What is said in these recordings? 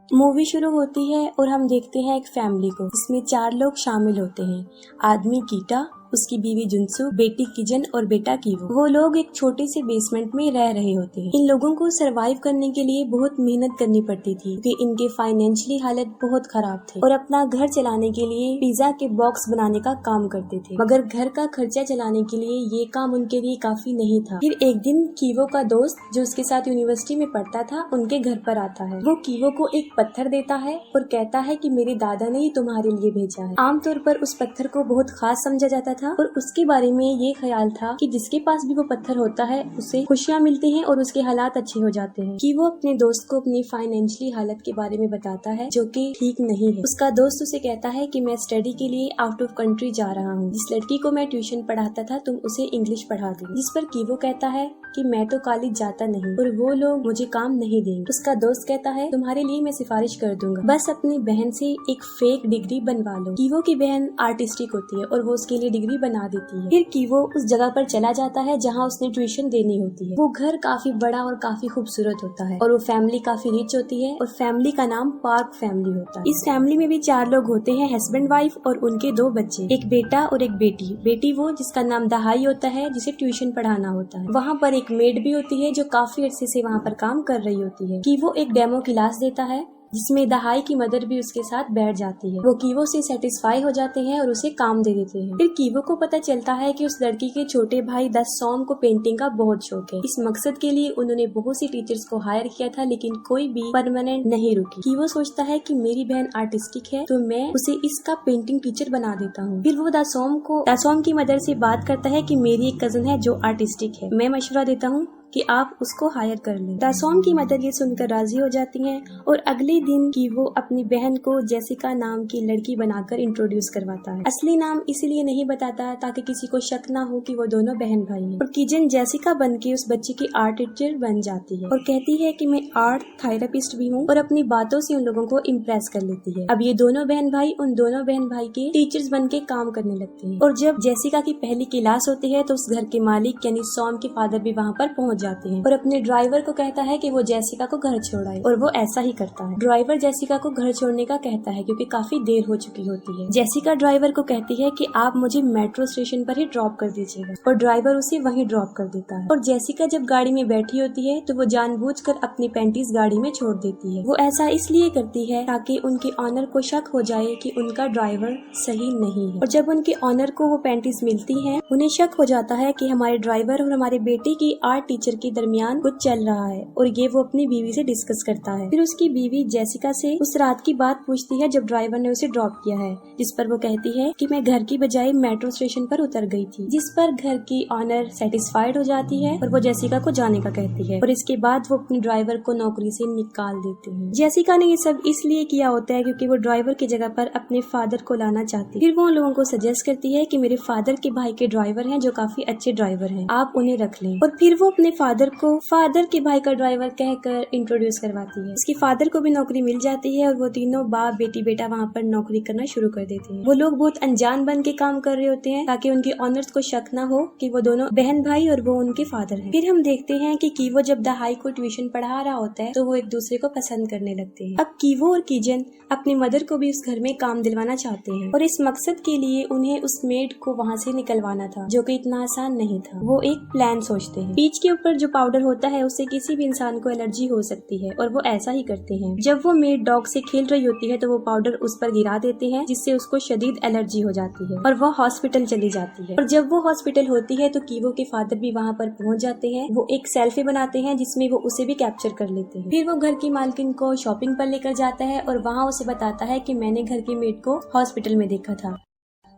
Movie शुरू होती है और हम देखते हैं एक फैमिली को, जिसमें 4 लोग शामिल होते हैं। आदमी कीटा, उसकी बीवी जुनसू, बेटी किजन और बेटा कीवो। वो लोग एक छोटे से बेसमेंट में रह रहे होते हैं। इन लोगों को सरवाइव करने के लिए बहुत मेहनत करनी पड़ती थी क्योंकि इनके फाइनेंशियली हालत बहुत खराब थे और अपना घर चलाने के लिए पिज्जा के बॉक्स बनाने का काम करते थे, मगर घर का खर्चा चलाने के लिए ये काम उनके लिए काफी नहीं था। फिर एक दिन कीवो का दोस्त, जो उसके साथ यूनिवर्सिटी में पढ़ता था, उनके घर पर आता है। वो कीवो को एक पत्थर देता है और कहता है कि मेरे दादा ने ही तुम्हारे लिए भेजा है। आमतौर पर उस पत्थर को बहुत खास समझा जाता था और उसके बारे में ये ख्याल था कि जिसके पास भी वो पत्थर होता है उसे खुशियाँ मिलती हैं और उसके हालात अच्छे हो जाते हैं। कि वो अपने दोस्त को अपनी फाइनेंशियली हालत के बारे में बताता है, जो कि ठीक नहीं है। उसका दोस्त उसे कहता है कि मैं स्टडी के लिए आउट ऑफ कंट्री जा रहा हूँ, जिस लड़की को मैं ट्यूशन पढ़ाता था तुम उसे इंग्लिश पढ़ा दो। जिस पर कीवो कहता है कि मैं तो कॉलेज जाता नहीं और वो लोग मुझे काम नहीं देंगे। उसका दोस्त कहता है तुम्हारे लिए मैं सिफारिश कर दूंगा, बस अपनी बहन से एक फेक डिग्री बनवा लो। कीवो की बहन आर्टिस्टिक होती है और वो उसके लिए डिग्री बना देती है। फिर कीवो उस जगह पर चला जाता है जहाँ उसने ट्यूशन देनी होती है। वो घर काफी बड़ा और काफी खूबसूरत होता है और वो फैमिली काफी रिच होती है और फैमिली का नाम पार्क फैमिली होता है। इस फैमिली में भी 4 लोग होते हैं, हस्बैंड वाइफ और उनके 2 बच्चे, एक बेटा और एक बेटी। बेटी वो जिसका नाम दहाई होता है, जिसे ट्यूशन पढ़ाना होता है। वहाँ पर एक मेड भी होती है जो काफी अरसे से वहाँ पर काम कर रही होती है। कीवो एक डेमो क्लास देता है जिसमें दहाई की मदर भी उसके साथ बैठ जाती है। वो कीवो से सेटिस्फाई हो जाते हैं और उसे काम दे देते हैं। फिर कीवो को पता चलता है कि उस लड़की के छोटे भाई दासोम को पेंटिंग का बहुत शौक है। इस मकसद के लिए उन्होंने बहुत सी टीचर्स को हायर किया था, लेकिन कोई भी परमानेंट नहीं रुकी। कीवो सोचता है कि मेरी बहन आर्टिस्टिक है तो मैं उसे इसका पेंटिंग टीचर बना देता हूँ। फिर वो दासोम की मदर से बात करता है कि मेरी एक कजन है जो आर्टिस्टिक है, मैं मशवरा देता हूँ कि आप उसको हायर कर लें। दासोम की मदर ये सुनकर राजी हो जाती हैं और अगले दिन की वो अपनी बहन को जेसिका नाम की लड़की बनाकर इंट्रोड्यूस करवाता है। असली नाम इसीलिए नहीं बताता ताकि किसी को शक ना हो कि वो दोनों बहन भाई हैं। और किजन जेसिका बन के उस बच्चे की आर्ट टीचर बन जाती है और कहती है कि मैं आर्ट थेरेपिस्ट भी हूँ और अपनी बातों से उन लोगों को इम्प्रेस कर लेती है। अब ये दोनों बहन भाई उन दोनों बहन भाई के टीचर्स बन के काम करने लगते हैं। और जब जेसिका की पहली क्लास होती है तो उस घर के मालिक यानी सॉम के फादर भी वहाँ पर पहुँच जाते हैं और अपने ड्राइवर को कहता है कि वो जेसिका को घर छोड़ाए और वो ऐसा ही करता है। ड्राइवर जेसिका को घर छोड़ने का कहता है क्योंकि काफी देर हो चुकी होती है। जेसिका ड्राइवर को कहती है कि आप मुझे मेट्रो स्टेशन पर ही ड्रॉप कर दीजिएगा और ड्राइवर उसे वहीं ड्रॉप कर देता है। और जेसिका जब गाड़ी में बैठी होती है तो वो जानबूझकर अपनी पैंटीज गाड़ी में छोड़ देती है। वो ऐसा इसलिए करती है ताकि उनके ऑनर को शक हो जाए कि उनका ड्राइवर सही नहीं है। और जब उनके ऑनर को वो पैंटीज मिलती है, उन्हें शक हो जाता है कि हमारे ड्राइवर और हमारे बेटे की आर्ट टीचर के दरमियान कुछ चल रहा है और ये वो अपनी बीवी से डिस्कस करता है। फिर उसकी बीवी जेसिका से उस रात की बात पूछती है जब ड्राइवर ने उसे ड्रॉप किया है, जिस पर वो कहती है कि मैं घर की बजाय मेट्रो स्टेशन पर उतर गई थी, जिस पर घर की ऑनर सेटिस्फाइड हो जाती है और वो जेसिका को जाने का कहती है और इसके बाद वो अपने ड्राइवर को नौकरी से निकाल देते हैं। जेसिका ने ये सब इसलिए किया होता है क्योंकि वो ड्राइवर की जगह पर अपने फादर को लाना चाहती है। फिर वो उन लोगों को सजेस्ट करती है कि मेरे फादर के भाई के ड्राइवर हैं जो काफी अच्छे ड्राइवर हैं, आप उन्हें रख लें। और फिर वो अपने फादर को फादर के भाई का ड्राइवर कहकर इंट्रोड्यूस करवाती है। उसके फादर को भी नौकरी मिल जाती है और वो तीनों बाप बेटी बेटा वहाँ पर नौकरी करना शुरू कर देते हैं। वो लोग बहुत अनजान बन के काम कर रहे होते हैं ताकि उनके ऑनर्स को शक ना हो कि वो दोनों बहन भाई और वो उनके फादर हैं। फिर हम देखते हैं कि कीवो जब दहाई को ट्यूशन पढ़ा रहा होता है तो वो एक दूसरे को पसंद करने लगते हैं। अब कीवो और किजन अपनी मदर को भी उस घर में काम दिलवाना चाहते हैं और इस मकसद के लिए उन्हें उस मेड को वहाँ से निकलवाना था, जो कि इतना आसान नहीं था। वो एक प्लान सोचते हैं। पीच के ऊपर जो पाउडर होता है उससे किसी भी इंसान को एलर्जी हो सकती है और वो ऐसा ही करते हैं। जब वो मेड डॉग से खेल रही होती है तो वो पाउडर उस पर गिरा देते हैं, जिससे उसको शदीद एलर्जी हो जाती है और वो हॉस्पिटल चली जाती है। और जब वो हॉस्पिटल होती है तो कीवो के फादर भी वहाँ पर पहुँच जाते हैं। वो एक सेल्फी बनाते हैं जिसमें वो उसे भी कैप्चर कर लेते हैं। फिर वो घर की मालकिन को शॉपिंग पर लेकर जाता है और वहाँ उसे बताता है कि मैंने घर की मेड को हॉस्पिटल में देखा था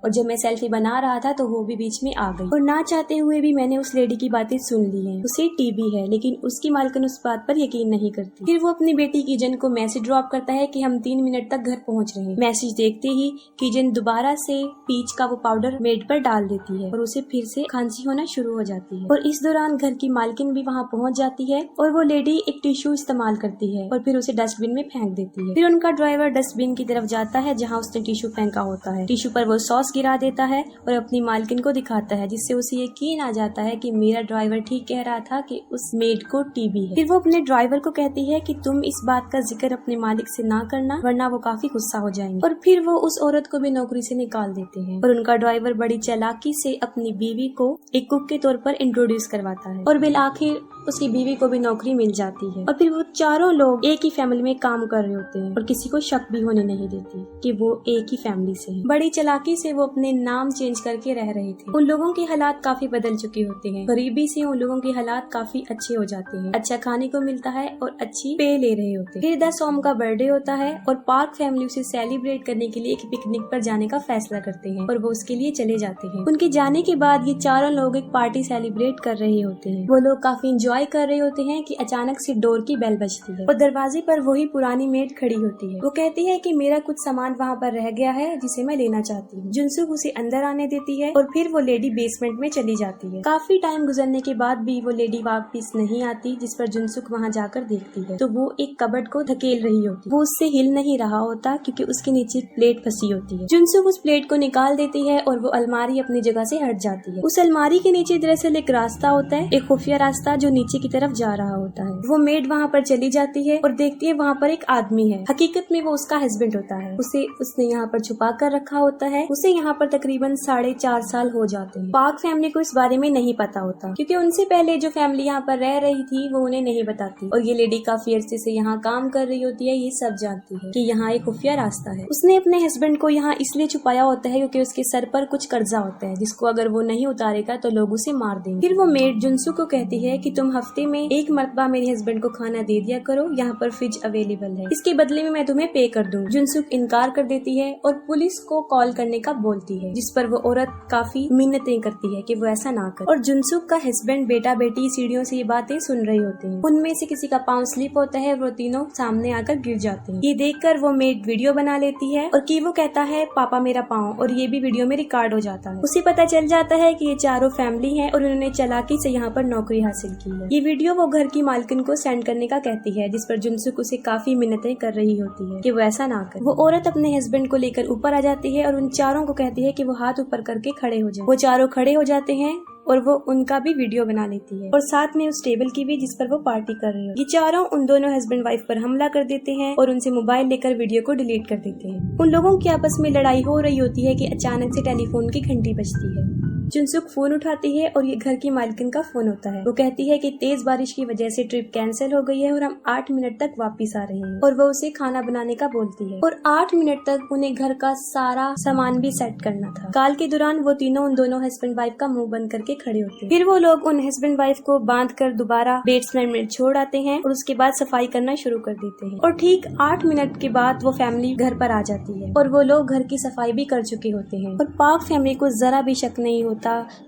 और जब मैं सेल्फी बना रहा था तो वो भी बीच में आ गई और ना चाहते हुए भी मैंने उस लेडी की बातें सुन ली हैं। उसे टीबी है, लेकिन उसकी मालकिन उस बात पर यकीन नहीं करती। फिर वो अपनी बेटी किजन को मैसेज ड्रॉप करता है कि हम 3 मिनट तक घर पहुंच रहे हैं। मैसेज देखते ही किजन दोबारा से पीच का वो पाउडर मेड पर डाल देती है और उसे फिर से खांसी होना शुरू हो जाती है। और इस दौरान घर की मालकिन भी वहाँ पहुँच जाती है और वो लेडी एक टिश्यू इस्तेमाल करती है और फिर उसे डस्टबिन में फेंक देती है। फिर उनका ड्राइवर डस्टबिन की तरफ जाता है जहाँ उसने टिश्यू फेंका होता है। टिश्यू पर वो सॉस ग्लास गिरा देता है और अपनी मालकिन को दिखाता है, जिससे उसे यकीन आ जाता है कि मेरा ड्राइवर ठीक कह रहा था कि उस मेड को टीबी है। फिर वो अपने ड्राइवर को कहती है कि तुम इस बात का जिक्र अपने मालिक से ना करना, वरना वो काफी गुस्सा हो जाएंगे। और फिर वो उस औरत को भी नौकरी से निकाल देते हैं और उनका ड्राइवर बड़ी चालाकी से अपनी बीवी को एक कुक के तौर पर इंट्रोड्यूस करवाता है और बिल आखिर उसकी बीवी को भी नौकरी मिल जाती है। और फिर वो चारों लोग एक ही फैमिली में काम कर रहे होते हैं और किसी को शक भी होने नहीं देती कि वो एक ही फैमिली से हैं। बड़ी चालाकी से वो अपने नाम चेंज करके रह रहे थे। उन लोगों के हालात काफी बदल चुके होते हैं। गरीबी से उन लोगों के हालात काफी अच्छे हो जाते हैं, अच्छा खाने को मिलता है और अच्छी पे ले रहे होते हैं। फिर द सॉम का बर्थडे होता है और पार्क फैमिली उसे सेलिब्रेट करने के लिए एक पिकनिक पर जाने का फैसला करते हैं और वो उसके लिए चले जाते हैं। उनके जाने के बाद ये चारों लोग एक पार्टी सेलिब्रेट कर रहे होते हैं। वो लोग काफी इंजॉय कर रहे होते हैं कि अचानक से डोर की बेल बजती है और दरवाजे पर वही पुरानी मेड खड़ी होती है। वो कहती है कि मेरा कुछ सामान वहाँ पर रह गया है जिसे मैं लेना चाहती हूँ। जुनसुक उसे अंदर आने देती है और फिर वो लेडी बेसमेंट में चली जाती है। काफी टाइम गुजरने के बाद भी वो लेडी वापस नहीं आती, जिस पर जुनसुक वहाँ जाकर देखती है तो वो एक कबर्ड को धकेल रही होती है। वो उससे हिल नहीं रहा होता क्योंकि उसके नीचे प्लेट फंसी होती है। जुनसुक उस प्लेट को निकाल देती है और वो अलमारी अपनी जगह से हट जाती है। उस अलमारी के नीचे दरअसल एक रास्ता होता है, एक खुफिया रास्ता जो नीचे की तरफ जा रहा होता है। वो मेड वहाँ पर चली जाती है और देखती है वहाँ पर एक आदमी है। हकीकत में वो उसका हस्बैंड होता है। उसने यहाँ पर छुपा कर रखा होता है। उसे यहाँ पर तकरीबन 4.5 साल हो जाते हैं। पार्क फैमिली को इस बारे में नहीं पता होता क्योंकि उनसे पहले जो फैमिली यहाँ पर रह रही थी वो उन्हें नहीं बताती और ये लेडी काफी अरसे से यहाँ काम कर रही होती है। ये सब जानती है कि यहाँ एक खुफिया रास्ता है। उसने अपने हस्बैंड को यहाँ इसलिए छुपाया होता है क्योंकि उसके सर पर कुछ कर्जा होता है जिसको अगर वो नहीं उतारेगा तो लोग उसे मार देंगे। फिर वो मेड जुनसुक को कहती है कि तुम हफ्ते में एक मरतबा मेरे हस्बैंड को खाना दे दिया करो, यहाँ पर फ्रिज अवेलेबल है, इसके बदले में मैं तुम्हें पे कर दूँ। जुनसुक इनकार कर देती है और पुलिस को कॉल करने का बोलती है, जिस पर वो औरत काफी मिन्नतें करती है कि वो ऐसा ना करे। और जुनसुक का हस्बैंड बेटा बेटी सीढ़ियों से ये बातें सुन रहे होते हैं। उनमें से किसी का पाँव स्लिप होता है, वो तीनों सामने आकर गिर जाते हैं। ये देखकर वो मेड वीडियो बना लेती है और कि वो कहता है पापा मेरा पाँव, और ये भी वीडियो में रिकॉर्ड हो जाता है। उसे पता चल जाता है कि ये चारों फैमिली है और उन्होंने चालाकी से यहाँ पर नौकरी हासिल की है। ये वीडियो वो घर की मालकिन को सेंड करने का कहती है, जिस पर जुनसुक उसे काफी मिन्नतें कर रही होती है कि वो ऐसा ना करे। वो औरत अपने हस्बैंड को लेकर ऊपर आ जाती है और उन चारों को कहती है कि वो हाथ ऊपर करके खड़े हो जाए। वो चारों खड़े हो जाते हैं और वो उनका भी वीडियो बना लेती है और साथ में उस टेबल की भी जिस पर वो पार्टी कर रहे हो। ये चारों उन दोनों हस्बैंड वाइफ पर हमला कर देते हैं और उनसे मोबाइल लेकर वीडियो को डिलीट कर देते हैं। उन लोगों की आपस में लड़ाई हो रही होती है कि अचानक से टेलीफोन की घंटी बजती है। जुनसुक फोन उठाती है और ये घर की मालकिन का फोन होता है। वो कहती है कि तेज बारिश की वजह से ट्रिप कैंसिल हो गई है और हम 8 मिनट तक वापस आ रहे हैं, और वो उसे खाना बनाने का बोलती है और 8 मिनट तक उन्हें घर का सारा सामान भी सेट करना था। काल के दौरान वो तीनों उन दोनों हस्बैंड वाइफ का मुंह बंद करके खड़े होते हैं। फिर वो लोग उन हस्बैंड वाइफ को बांध कर दोबारा बेसमेंट में छोड़ आते हैं और उसके बाद सफाई करना शुरू कर देते हैं। और ठीक 8 मिनट के बाद वो फैमिली घर पर आ जाती है और वो लोग घर की सफाई भी कर चुके होते हैं और पाक फैमिली को जरा भी शक नहीं होता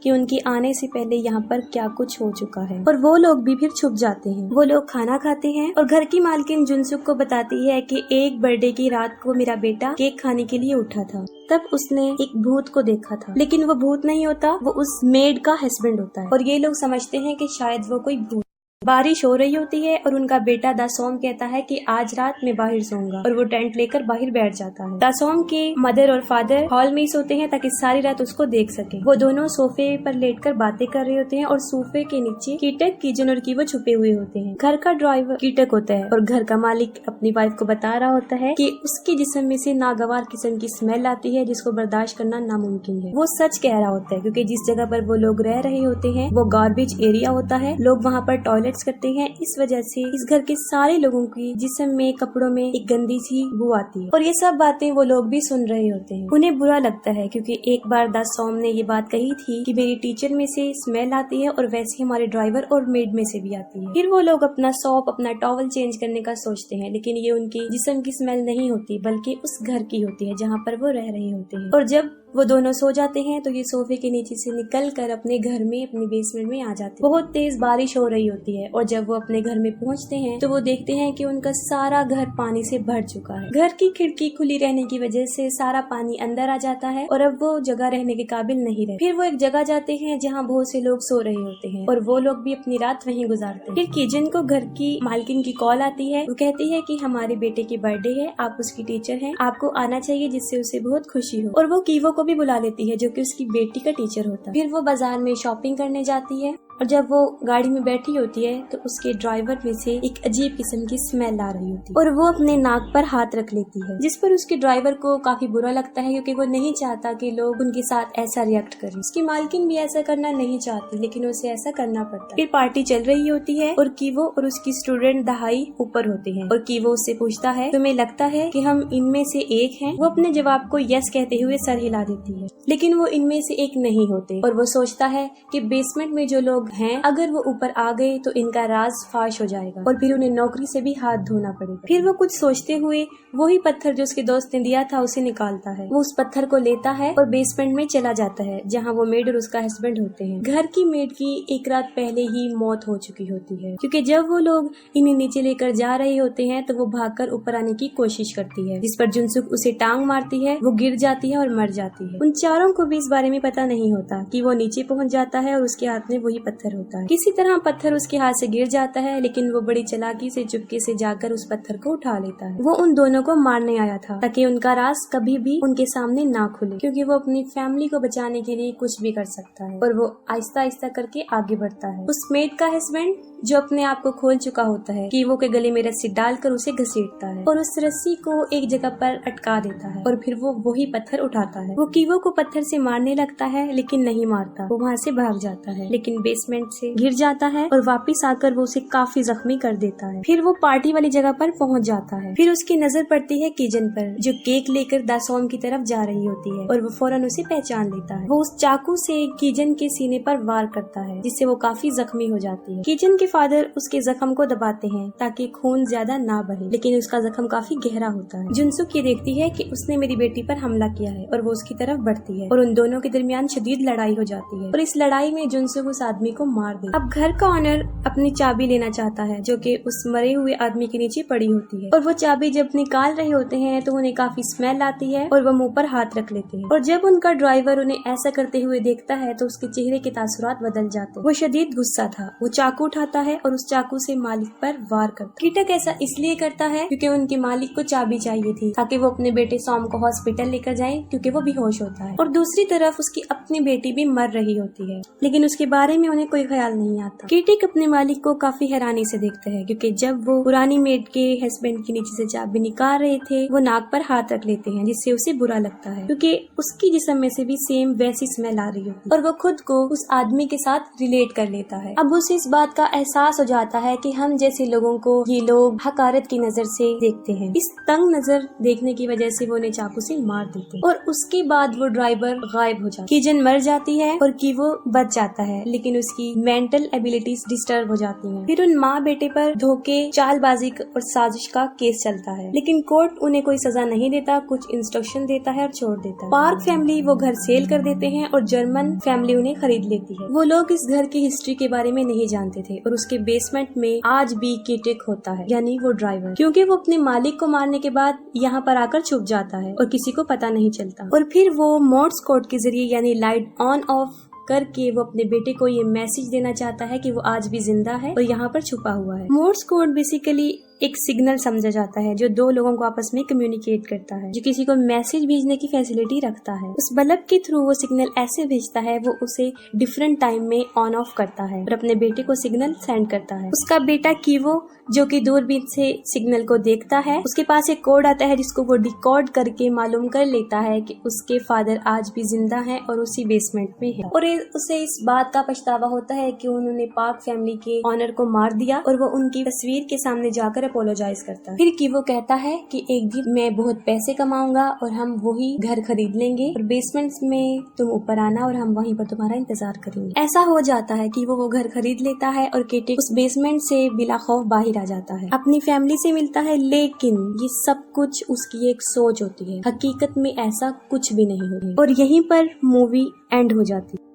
कि उनके आने से पहले यहाँ पर क्या कुछ हो चुका है, और वो लोग भी फिर छुप जाते हैं। वो लोग खाना खाते हैं और घर की मालकिन जुनसुक को बताती है कि एक बर्थडे की रात को मेरा बेटा केक खाने के लिए उठा था, तब उसने एक भूत को देखा था, लेकिन वो भूत नहीं होता, वो उस मेड का हस्बैंड होता है और ये लोग समझते हैं कि शायद वो कोई भूत। बारिश हो रही होती है और उनका बेटा दासोम कहता है कि आज रात मैं बाहर सोऊंगा, और वो टेंट लेकर बाहर बैठ जाता है। दासोम के मदर और फादर हॉल में ही सोते हैं ताकि सारी रात उसको देख सके। वो दोनों सोफे पर लेटकर बातें कर रहे होते हैं और सोफे के नीचे कीटक, किजन और कीवो छुपे हुए होते हैं। घर का ड्राइवर कीटक होता है और घर का मालिक अपनी वाइफ को बता रहा होता है कि उसके जिस्म में से नागवार किस्म की स्मेल आती है जिसको बर्दाश्त करना नामुमकिन है। वो सच कह रहा होता है क्योंकि जिस जगह पर वो लोग रह रहे होते हैं वो गार्बेज एरिया होता है, लोग वहाँ पर टॉयलेट करते हैं, इस वजह से इस घर के सारे लोगों की जिस्म में, कपड़ों में एक गंदी सी बू आती है। और ये सब बातें वो लोग भी सुन रहे होते हैं। उन्हें बुरा लगता है क्योंकि एक बार दासोम ने ये बात कही थी कि मेरी टीचर में से स्मेल आती है और वैसे हमारे ड्राइवर और मेड में से भी आती है। फिर वो लोग अपना सॉप, अपना टॉवल चेंज करने का सोचते हैं, लेकिन ये उनकी जिस्म की स्मेल नहीं होती बल्कि उस घर की होती है जहाँ पर वो रह रहे होते हैं। और जब वो दोनों सो जाते हैं तो ये सोफे के नीचे से निकल कर अपने घर में, अपने बेसमेंट में आ जाते हैं। बहुत तेज बारिश हो रही होती है और जब वो अपने घर में पहुंचते हैं तो वो देखते हैं कि उनका सारा घर पानी से भर चुका है। घर की खिड़की खुली रहने की वजह से सारा पानी अंदर आ जाता है और अब वो जगह रहने के काबिल नहीं रहे। फिर वो एक जगह जाते हैं जहाँ बहुत से लोग सो रहे होते हैं और वो लोग भी अपनी रात वहीं गुजारते हैं। फिर किजन को घर की मालकिन की कॉल आती है। वो कहती है कि हमारे बेटे की बर्थडे है, आप उसकी टीचर हैं, आपको आना चाहिए जिससे उसे बहुत खुशी हो। और वो कीवो को भी बुला लेती है जो कि उसकी बेटी का टीचर होता है। फिर वो बाजार में शॉपिंग करने जाती है और जब वो गाड़ी में बैठी होती है तो उसके ड्राइवर में से एक अजीब किस्म की स्मेल आ रही होती है और वो अपने नाक पर हाथ रख लेती है, जिस पर उसके ड्राइवर को काफी बुरा लगता है क्योंकि वो नहीं चाहता कि लोग उनके साथ ऐसा रिएक्ट करें। उसकी मालकिन भी ऐसा करना नहीं चाहती लेकिन उसे ऐसा करना पड़ता है। फिर पार्टी चल रही होती है और कीवो और उसकी स्टूडेंट दहाई ऊपर होते हैं और कीवो उससे पूछता है तुम्हें लगता है कि हम इनमें से एक हैं? वो अपने जवाब को यस कहते हुए सर हिला देती है, लेकिन वो इनमें से एक नहीं होते और वो सोचता है कि बेसमेंट में जो लोग हैं अगर वो ऊपर आ गए तो इनका राज फाश हो जाएगा और फिर उन्हें नौकरी से भी हाथ धोना पड़ेगा। फिर वो कुछ सोचते हुए वही पत्थर जो उसके दोस्त ने दिया था उसे निकालता है। वो उस पत्थर को लेता है और बेसमेंट में चला जाता है जहाँ वो मेड और उसका हस्बैंड होते हैं। घर की मेड की एक रात पहले ही मौत हो चुकी होती है क्योंकि जब वो लोग इन्हें नीचे लेकर जा रहे होते हैं तो वो भागकर ऊपर आने की कोशिश करती है, जिस पर जुनसुक उसे टांग मारती है। वो गिर जाती है और मर जाती है। उन चारों को भी इस बारे में पता नहीं होता कि वो नीचे पहुंच जाता है और उसके हाथ में वही पत्थर होता है। किसी तरह पत्थर उसके हाथ से गिर जाता है लेकिन वो बड़ी चालाकी से चुपके से जाकर उस पत्थर को उठा लेता है। वो उन दोनों को मारने आया था ताकि उनका राज कभी भी उनके सामने ना खुले, क्योंकि वो अपनी फैमिली को बचाने के लिए कुछ भी कर सकता है। और वो आहिस्ता आहिस्ता करके आगे बढ़ता है। उस मेड का हस्बैंड जो अपने आप को खोल चुका होता है कीवो के गले में रस्सी डालकर उसे घसीटता है और उस रस्सी को एक जगह पर अटका देता है और फिर वो वही पत्थर उठाता है। वो कीवो को पत्थर से मारने लगता है लेकिन नहीं मारता। वो वहाँ से भाग जाता है लेकिन बेसमेंट से गिर जाता है और वापस आकर वो उसे काफी जख्मी कर देता है। फिर वो पार्टी वाली जगह पर पहुँच जाता है। फिर उसकी नजर पड़ती है कीजन पर जो केक लेकर दासोम की तरफ जा रही होती है और वो फौरन उसे पहचान लेता है। वो उस चाकू से कीजन के सीने पर वार करता है जिससे वो काफी जख्मी हो जाती है। कीजन के फादर उसके जख्म को दबाते हैं ताकि खून ज्यादा ना बहे, लेकिन उसका जख्म काफी गहरा होता है। जुनसुक ये देखती है कि उसने मेरी बेटी पर हमला किया है और वो उसकी तरफ बढ़ती है और उन दोनों के दरमियान शदीद लड़ाई हो जाती है और इस लड़ाई में जुनसुक उस आदमी को मार दे। अब घर का ऑनर अपनी चाबी लेना चाहता है जो कि उस मरे हुए आदमी के नीचे पड़ी होती है और वो चाबी जब निकाल रहे होते हैं तो उन्हें काफी स्मेल आती है और वो मुंह पर हाथ रख लेते हैं और जब उनका ड्राइवर उन्हें ऐसा करते हुए देखता है तो उसके चेहरे के तासुरात बदल जाते हैं। वो शदीद गुस्सा था। वो चाकू उठाता है और उस चाकू से मालिक पर वार करता है। कीटक ऐसा इसलिए करता है क्योंकि उनके मालिक को चाबी चाहिए थी ताकि वो अपने बेटे सॉम को हॉस्पिटल लेकर जाए क्योंकि वो बेहोश होता है और दूसरी तरफ उसकी अपनी बेटी भी मर रही होती है लेकिन उसके बारे में उन्हें कोई ख्याल नहीं आता। कीटक अपने मालिक को काफी हैरानी से देखता है क्योंकि जब वो पुरानी मेड के हस्बैंड के नीचे से चाबी निकाल रहे थे वो नाक पर हाथ रख लेते हैं जिससे उसे बुरा लगता है क्योंकि उसकी जिस्म में से भी सेम वैसी स्मेल आ रही होती है और वो खुद को उस आदमी के साथ रिलेट कर लेता है। अब उसे इस बात का एहसास हो जाता है कि हम जैसे लोगों को ये लोग हकारत की नजर से देखते हैं। इस तंग नजर देखने की वजह से वो उन्हें चाकू से मार देते हैं और उसके बाद वो ड्राइवर गायब हो जाता है। कीजन मर जाती है और कीवो बच जाता है लेकिन उसकी मेंटल एबिलिटीज डिस्टर्ब हो जाती हैं। फिर उन माँ बेटे पर धोखे, चालबाजी और साजिश का केस चलता है लेकिन कोर्ट उन्हें कोई सजा नहीं देता, कुछ इंस्ट्रक्शन देता है और छोड़ देता है। पार्क फैमिली वो घर सेल कर देते हैं और जर्मन फैमिली उन्हें खरीद लेती है। वो लोग इस घर की हिस्ट्री के बारे में नहीं जानते थे और उसके बेसमेंट में आज भी कीटक होता है यानी वो ड्राइवर, क्योंकि वो अपने मालिक को मारने के बाद यहाँ पर आकर छुप जाता है और किसी को पता नहीं चलता और फिर वो मोर्स कोड के जरिए यानी लाइट ऑन ऑफ करके वो अपने बेटे को ये मैसेज देना चाहता है कि वो आज भी जिंदा है और यहाँ पर छुपा हुआ है। मोर्स कोड बेसिकली एक सिग्नल समझा जाता है जो दो लोगों को आपस में कम्युनिकेट करता है, जो किसी को मैसेज भेजने की फैसिलिटी रखता है। उस बल्ब के थ्रू वो सिग्नल ऐसे भेजता है, वो उसे डिफरेंट टाइम में ऑन ऑफ करता है और अपने बेटे को सिग्नल सेंड करता है। उसका बेटा कीवो जो कि दूरबीन से सिग्नल को देखता है, उसके पास एक कोड आता है जिसको वो डिकोड करके मालूम कर लेता है कि उसके फादर आज भी जिंदा हैं और उसी बेसमेंट में है और उसे इस बात का पछतावा होता है कि उन्होंने पार्क फैमिली के ऑनर को मार दिया और वो उनकी तस्वीर के सामने जाकर अपोलोजाइज करता है। फिर कीवो कहता है कि एक दिन मैं बहुत पैसे कमाऊंगा और हम वही घर खरीद लेंगे और बेसमेंट में तुम ऊपर आना और हम वहीं पर तुम्हारा इंतजार करेंगे। ऐसा हो जाता है कि वो घर खरीद लेता है और कीटक उस बेसमेंट से बिला खौफ बाहर आ जाता है, अपनी फैमिली से मिलता है, लेकिन ये सब कुछ उसकी एक सोच होती है, हकीकत में ऐसा कुछ भी नहीं होता और यहीं पर मूवी एंड हो जाती है।